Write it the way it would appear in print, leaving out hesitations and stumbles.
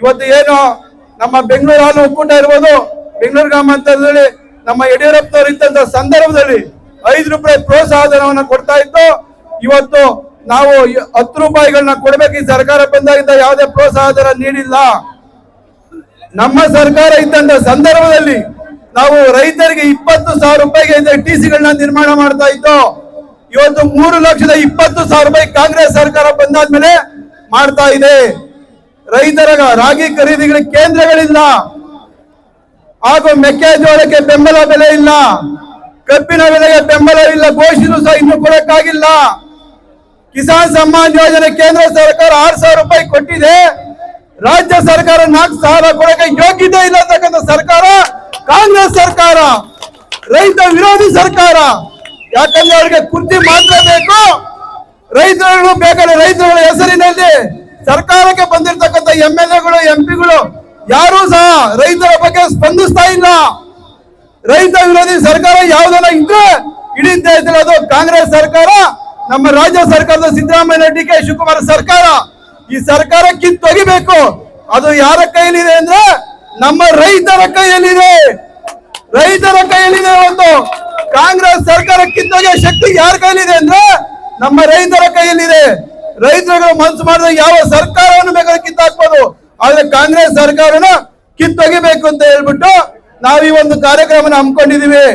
ಇವತ್ತು ಏನು ನಮ್ಮ ಬೆಂಗಳೂರು ಹಾಲು ಒಕ್ಕೂಟ ಇರ್ಬೋದು, ಬೆಂಗಳೂರು ಗ್ರಾಮಾಂತರದಲ್ಲಿ ನಮ್ಮ ಯಡಿಯೂರಪ್ಪನವರು ಇದ್ದಂತ ಸಂದರ್ಭದಲ್ಲಿ 5 ರೂಪಾಯಿ ಪ್ರೋತ್ಸಾಹಧನವನ್ನು ಕೊಡ್ತಾ ಇತ್ತು. ಇವತ್ತು ನಾವು 10 ರೂಪಾಯಿಗಳನ್ನ ಕೊಡ್ಬೇಕು. ಈ ಸರ್ಕಾರ ಬಂದಾಗಿಂದ ಯಾವುದೇ ಪ್ರೋತ್ಸಾಹಧನ ನೀಡಿಲ್ಲ. ನಮ್ಮ ಸರ್ಕಾರ ಇದ್ದಂತ ಸಂದರ್ಭದಲ್ಲಿ ನಾವು ರೈತರಿಗೆ 20,000 ರೂಪಾಯಿಗೆ ಟಿಸಿಗಳನ್ನ ನಿರ್ಮಾಣ ಮಾಡ್ತಾ ಇದ್ದು. ಇವತ್ತು 3,20,000 ರೂಪಾಯಿ ಕಾಂಗ್ರೆಸ್ ಸರ್ಕಾರ ಬಂದಾದ್ಮೇಲೆ ಮಾಡ್ತಾ ಇದೆ. ರೈತರ ರಾಗಿ ಖರೀದಿಗಳಿಗೆ ಕೇಂದ್ರಗಳಿಲ್ಲ, ಹಾಗೂ ಮೆಕ್ಕೆಜೋಳಕ್ಕೆ ಬೆಂಬಲ ಬೆಲೆ ಇಲ್ಲ, ಕಬ್ಬಿನ ಬೆಲೆಗೆ ಬೆಂಬಲ ಇಲ್ಲ, ಘೋಷಣೆ ಸಹ ಇನ್ನೂ ಕೊಡಕ್ಕಾಗಿಲ್ಲ. ಕಿಸಾನ್ ಸಮ್ಮಾನ್ ಯೋಜನೆ ಕೇಂದ್ರ ಸರ್ಕಾರ 6,000 ರೂಪಾಯಿ ಕೊಟ್ಟಿದೆ. ರಾಜ್ಯ ಸರ್ಕಾರ 4,000 ಕೊಡಕ್ಕೆ ಯೋಗ್ಯತೆ ಇಲ್ಲ ಅಂತಕ್ಕಂಥ ಸರ್ಕಾರ ಕಾಂಗ್ರೆಸ್ ಸರ್ಕಾರ, ರೈತ ವಿರೋಧಿ ಸರ್ಕಾರ. ಯಾಕಂದ್ರೆ ಅವ್ರಿಗೆ ಕುರ್ಚಿ ಮಾತ್ರ ಬೇಕು, ರೈತರುಗಳು ಬೇಕಾದ್ರೆ ರೈತರುಗಳ ಹೆಸರಿನಲ್ಲಿ ಸರ್ಕಾರಕ್ಕೆ ಬಂದಿರತಕ್ಕಂಥ MLAಗಳು MP ಗಳು ಯಾರೂ ಸಹ ರೈತರ ಬಗ್ಗೆ ಸ್ಪಂದಿಸ್ತಾ ಇಲ್ಲ. ರೈತ ವಿರೋಧಿ ಸರ್ಕಾರ ಯಾವ್ದನ್ನ ಇದ್ರೆ ಇಡೀ ದೇಶದಲ್ಲಿ ಅದು ಕಾಂಗ್ರೆಸ್ ಸರ್ಕಾರ, ನಮ್ಮ ರಾಜ್ಯ ಸರ್ಕಾರದ ಸಿದ್ದರಾಮಯ್ಯ DK ಶಿವಕುಮಾರ್ ಸರ್ಕಾರ. ಈ ಸರ್ಕಾರ ಕಿತ್ತೊಗಿಬೇಕು. ಅದು ಯಾರ ಕೈಯಲ್ಲಿದೆ ಅಂದ್ರೆ ನಮ್ಮ ರೈತರ ಕೈಯಲ್ಲಿದೆ. ರೈತರ ಕೈಯಲ್ಲಿದೆ. ಒಂದು ಕಾಂಗ್ರೆಸ್ ಸರ್ಕಾರ ಕಿತ್ತೊಗೆಯ ಶಕ್ತಿ ಯಾರ ಕೈಯಲ್ಲಿದೆ ಅಂದ್ರೆ ನಮ್ಮ ರೈತರ ಕೈಯಲ್ಲಿದೆ. ರೈತರುಗಳು ಮನಸ್ಸು ಮಾಡಿದ್ರೆ ಯಾವ ಸರ್ಕಾರವನ್ನು ಬೇಕಾದ್ರೆ ಕಿತ್ತಾಕ್ಬೋದು, ಆದ್ರೆ ಕಾಂಗ್ರೆಸ್ ಸರ್ಕಾರನ ಕಿತ್ತೊಗಿಬೇಕು ಅಂತ ಹೇಳ್ಬಿಟ್ಟು ನಾವು ಈ ಒಂದು ಕಾರ್ಯಕ್ರಮನ ಹಮ್ಮಿಕೊಂಡಿದೀವಿ.